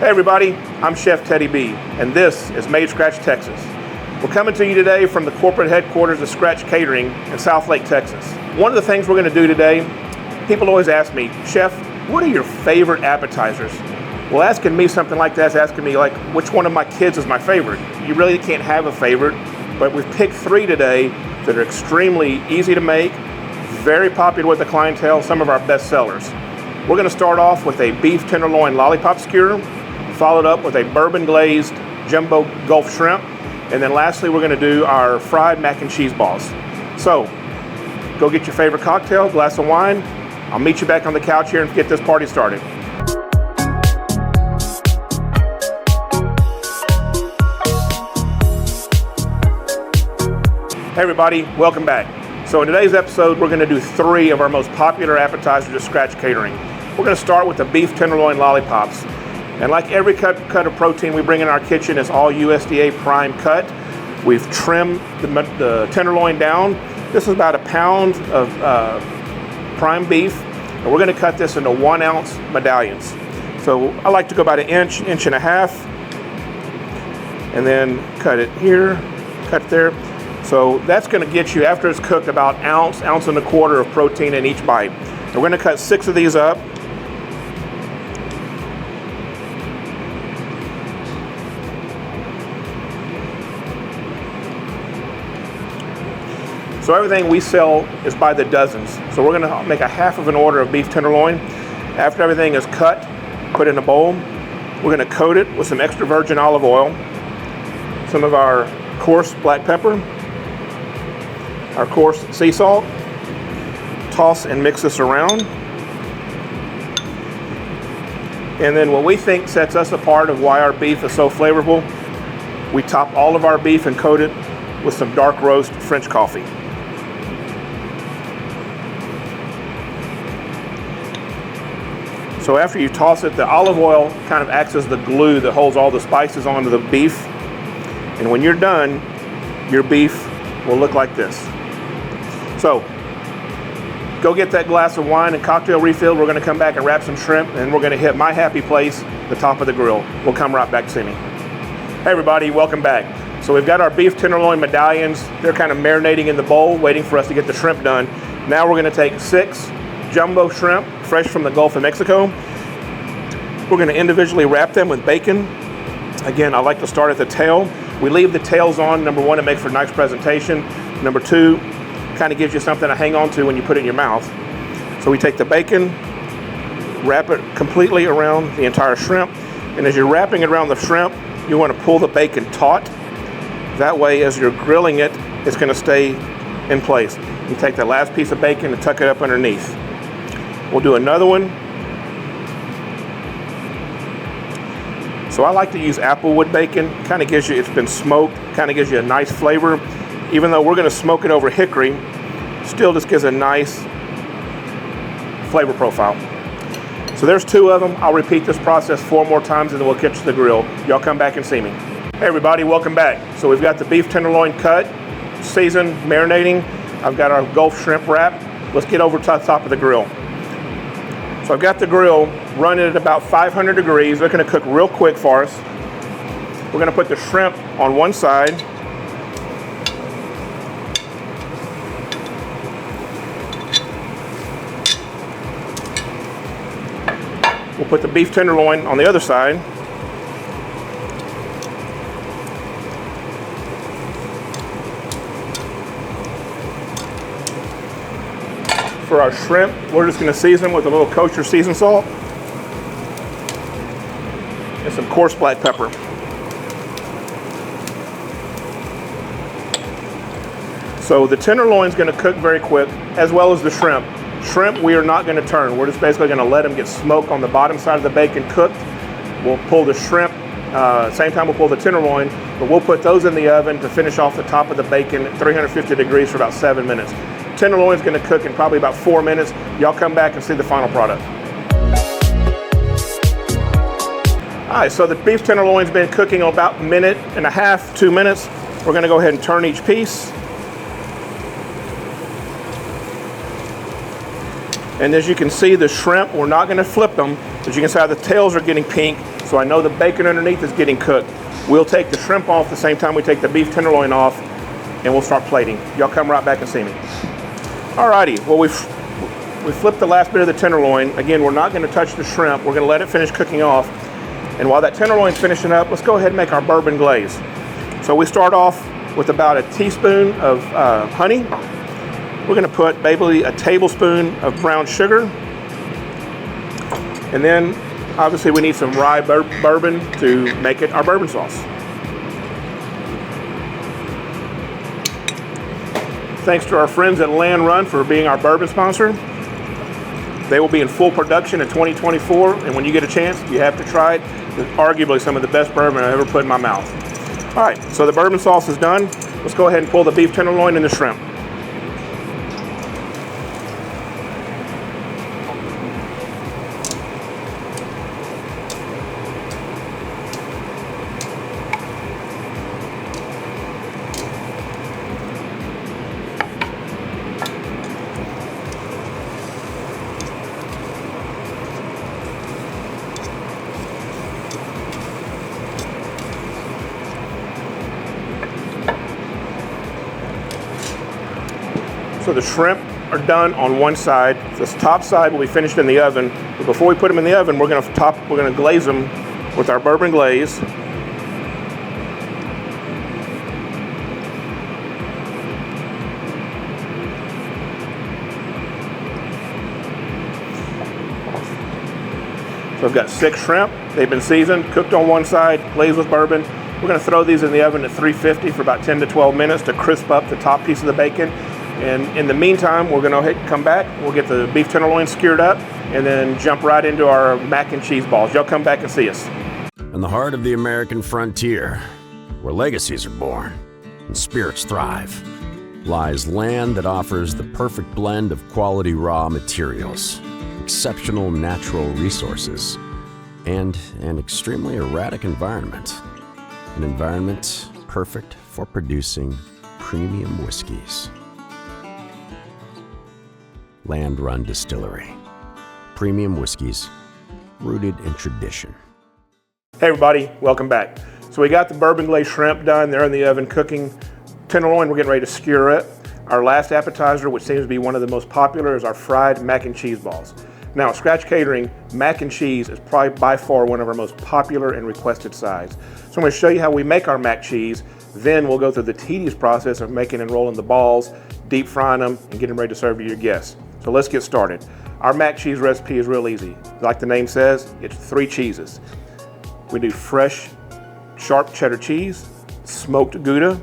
Hey everybody, I'm Chef Teddy B, and this is Made Scratch Texas. We're coming to you today from the corporate headquarters of Scratch Catering in Southlake, Texas. One of the things we're going to do today, people always ask me, Chef, what are your favorite appetizers? Well, asking me something like that is asking me like, which one of my kids is my favorite? You really can't have a favorite, but we've picked three today that are extremely easy to make, very popular with the clientele, some of our best sellers. We're going to start off with a beef tenderloin lollipop skewer, followed up with a bourbon glazed jumbo Gulf shrimp, and then lastly we're going to do our fried mac and cheese balls. So go get your favorite cocktail, glass of wine. I'll meet you back on the couch here and get this party started. Hey everybody, welcome back. So in today's episode we're going to do three of our most popular appetizers at Scratch Catering. We're going to start with the beef tenderloin lollipops. And like every cut of protein we bring in our kitchen is all USDA prime cut. We've trimmed the tenderloin down. This is about a pound of prime beef. And we're going to cut this into 1 ounce medallions. So I like to go about an inch, inch and a half. And then cut it here, cut it there. So that's going to get you, after it's cooked, about ounce and a quarter of protein in each bite. And we're going to cut 6 of these up. So everything we sell is by the dozens. So we're going to make a half of an order of beef tenderloin. After everything is cut, put in a bowl, we're going to coat it with some extra virgin olive oil, some of our coarse black pepper, our coarse sea salt. Toss and mix this around. And then what we think sets us apart of why our beef is so flavorful, we top all of our beef and coat it with some dark roast French coffee. So after you toss it, the olive oil kind of acts as the glue that holds all the spices onto the beef. And when you're done, your beef will look like this. So go get that glass of wine and cocktail refill. We're going to come back and wrap some shrimp, and we're going to hit my happy place, the top of the grill. We'll come right back to see me. Hey everybody, welcome back. So we've got our beef tenderloin medallions. They're kind of marinating in the bowl, waiting for us to get the shrimp done. Now we're going to take 6 jumbo shrimp, fresh from the Gulf of Mexico. We're going to individually wrap them with bacon. Again, I like to start at the tail. We leave the tails on. Number 1, it makes for a nice presentation. Number 2, kind of gives you something to hang on to when you put it in your mouth. So we take the bacon, wrap it completely around the entire shrimp. And as you're wrapping it around the shrimp, you want to pull the bacon taut. That way, as you're grilling it, it's going to stay in place. You take that last piece of bacon and tuck it up underneath. We'll do another one. So I like to use applewood bacon. Kind of gives you, it's been smoked, kind of gives you a nice flavor. Even though we're going to smoke it over hickory, still just gives a nice flavor profile. So there's 2 of them. I'll repeat this process 4 more times and then we'll catch the grill. Y'all come back and see me. Hey everybody, welcome back. So we've got the beef tenderloin cut, seasoned, marinating. I've got our Gulf shrimp wrap. Let's get over to the top of the grill. So I've got the grill running at about 500 degrees. They're going to cook real quick for us. We're going to put the shrimp on one side. We'll put the beef tenderloin on the other side. For our shrimp, we're just going to season with a little kosher seasoned salt and some coarse black pepper. So the tenderloin is going to cook very quick, as well as the shrimp. Shrimp we are not going to turn. We're just basically going to let them get smoked on the bottom side of the bacon cooked. We'll pull the shrimp, same time we'll pull the tenderloin, but we'll put those in the oven to finish off the top of the bacon at 350 degrees for about 7 minutes. Tenderloin is going to cook in probably about 4 minutes. Y'all come back and see the final product. All right, so the beef tenderloin's been cooking about 1.5 minutes, 2 minutes. We're going to go ahead and turn each piece. And as you can see, the shrimp, we're not gonna flip them. As you can see how the tails are getting pink, so I know the bacon underneath is getting cooked. We'll take the shrimp off the same time we take the beef tenderloin off, and we'll start plating. Y'all come right back and see me. Alrighty, well we flipped the last bit of the tenderloin. Again, we're not gonna touch the shrimp. We're gonna let it finish cooking off. And while that tenderloin's finishing up, let's go ahead and make our bourbon glaze. So we start off with about a teaspoon of honey. We're gonna put maybe a tablespoon of brown sugar. And then obviously we need some rye bourbon to make it our bourbon sauce. Thanks to our friends at Land Run for being our bourbon sponsor. They will be in full production in 2024, and when you get a chance, you have to try it. It's arguably some of the best bourbon I've ever put in my mouth. All right, so the bourbon sauce is done. Let's go ahead and pull the beef tenderloin and the shrimp. So the shrimp are done on one side. This top side will be finished in the oven. But before we put them in the oven, we're gonna glaze them with our bourbon glaze. So I've got 6 shrimp. They've been seasoned, cooked on one side, glazed with bourbon. We're gonna throw these in the oven at 350 for about 10 to 12 minutes to crisp up the top piece of the bacon. And in the meantime, we're gonna come back, we'll get the beef tenderloin skewered up, and then jump right into our mac and cheese balls. Y'all come back and see us. In the heart of the American frontier, where legacies are born and spirits thrive, lies land that offers the perfect blend of quality raw materials, exceptional natural resources, and an extremely erratic environment. An environment perfect for producing premium whiskeys. Land Run Distillery. Premium whiskeys rooted in tradition. Hey everybody, welcome back. So we got the bourbon glazed shrimp done. They're in the oven cooking. Tenderloin, we're getting ready to skewer it. Our last appetizer, which seems to be one of the most popular, is our fried mac and cheese balls. Now, at Scratch Catering, mac and cheese is probably by far one of our most popular and requested sides. So I'm going to show you how we make our mac cheese. Then we'll go through the tedious process of making and rolling the balls, deep frying them, and getting ready to serve to your guests. So let's get started. Our mac cheese recipe is real easy. Like the name says, it's 3 cheeses. We do fresh, sharp cheddar cheese, smoked Gouda,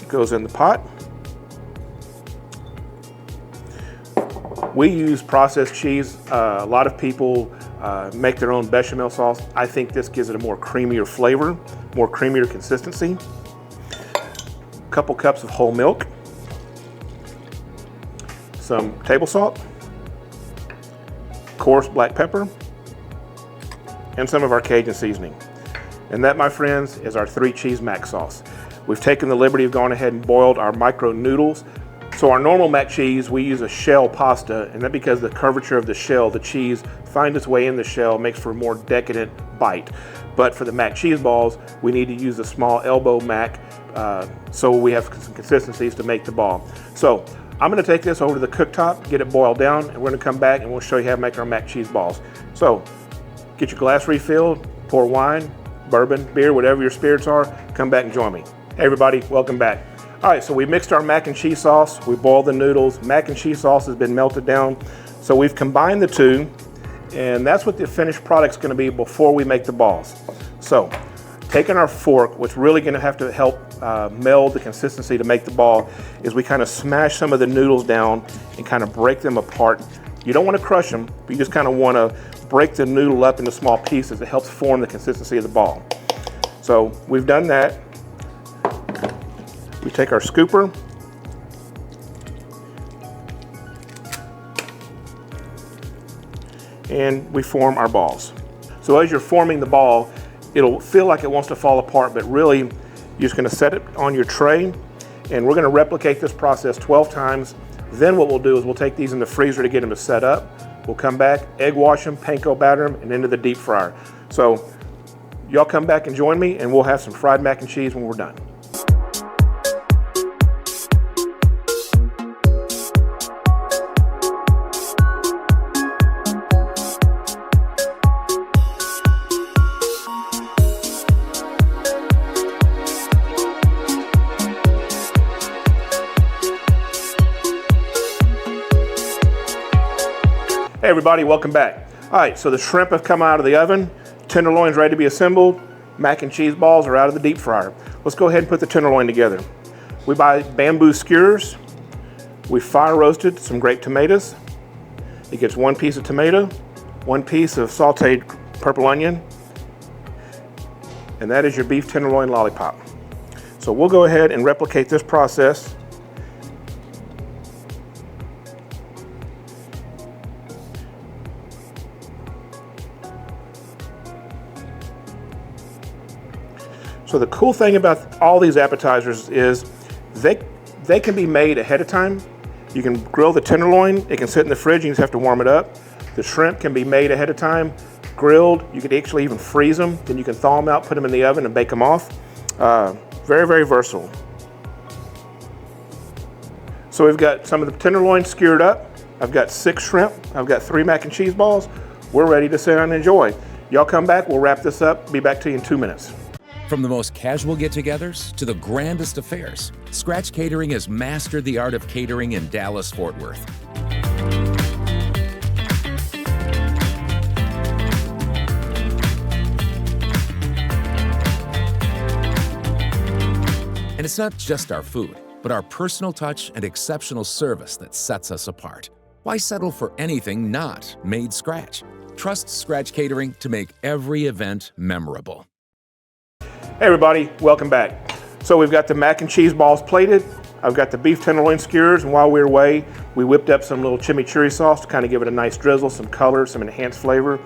goes in the pot. We use processed cheese. A lot of people make their own bechamel sauce. I think this gives it a more creamier flavor, more creamier consistency. A couple cups of whole milk, some table salt, coarse black pepper, and some of our Cajun seasoning. And that, my friends, is our 3 cheese mac sauce. We've taken the liberty of going ahead and boiled our micro noodles. So our normal mac cheese, we use a shell pasta, and that's because the curvature of the shell, the cheese finds its way in the shell, makes for a more decadent bite. But for the mac cheese balls, we need to use a small elbow mac, so we have some consistencies to make the ball. So I'm gonna take this over to the cooktop, get it boiled down, and we're gonna come back and we'll show you how to make our mac cheese balls. So get your glass refilled, pour wine, bourbon, beer, whatever your spirits are, come back and join me. Hey everybody, welcome back. All right, so we mixed our mac and cheese sauce, we boiled the noodles, mac and cheese sauce has been melted down. So we've combined the two, and that's what the finished product's gonna be before we make the balls. So taking our fork, what's really gonna have to help meld the consistency to make the ball is we kind of smash some of the noodles down and kind of break them apart. You don't want to crush them, but you just kind of want to break the noodle up into small pieces. It helps form the consistency of the ball. So we've done that. We take our scooper, and we form our balls. So as you're forming the ball, it'll feel like it wants to fall apart, but really you're just going to set it on your tray, and we're going to replicate this process 12 times, Then what we'll do is we'll take these in the freezer to get them to set up. We'll come back, egg wash them, panko batter them, and into the deep fryer. So y'all come back and join me, and we'll have some fried mac and cheese when we're done. Hey everybody, welcome back. All right, so the shrimp have come out of the oven, tenderloin's ready to be assembled, mac and cheese balls are out of the deep fryer. Let's go ahead and put the tenderloin together. We buy bamboo skewers, we fire roasted some grape tomatoes. It gets 1 piece of tomato, 1 piece of sauteed purple onion, and that is your beef tenderloin lollipop. So we'll go ahead and replicate this process. So the cool thing about all these appetizers is they can be made ahead of time. You can grill the tenderloin, it can sit in the fridge, you just have to warm it up. The shrimp can be made ahead of time, grilled. You could actually even freeze them, then you can thaw them out, put them in the oven and bake them off. Very, very versatile. So we've got some of the tenderloin skewered up. I've got 6 shrimp, I've got 3 mac and cheese balls. We're ready to sit down and enjoy. Y'all come back, we'll wrap this up, be back to you in 2 minutes. From the most casual get-togethers to the grandest affairs, Scratch Catering has mastered the art of catering in Dallas-Fort Worth. And it's not just our food, but our personal touch and exceptional service that sets us apart. Why settle for anything not made scratch? Trust Scratch Catering to make every event memorable. Hey everybody, welcome back. So we've got the mac and cheese balls plated. I've got the beef tenderloin skewers, and while we were away, we whipped up some little chimichurri sauce to kind of give it a nice drizzle, some color, some enhanced flavor.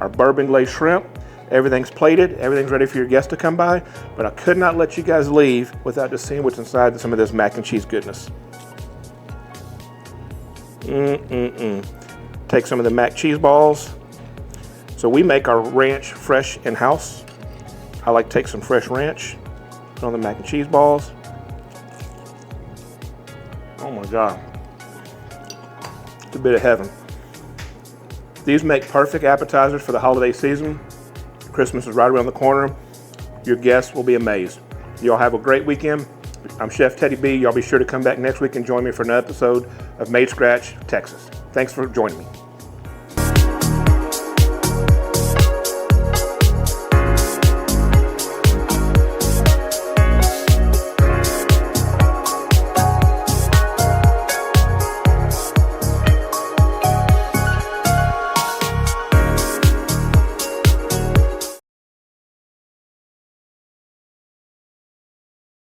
Our bourbon glazed shrimp. Everything's plated, everything's ready for your guests to come by, but I could not let you guys leave without just seeing what's inside some of this mac and cheese goodness. Take some of the mac cheese balls. So we make our ranch fresh in-house. I like to take some fresh ranch, put on the mac and cheese balls. Oh my God, it's a bit of heaven. These make perfect appetizers for the holiday season. Christmas is right around the corner. Your guests will be amazed. Y'all have a great weekend. I'm Chef Teddy B. Y'all be sure to come back next week and join me for another episode of Made Scratch, Texas. Thanks for joining me.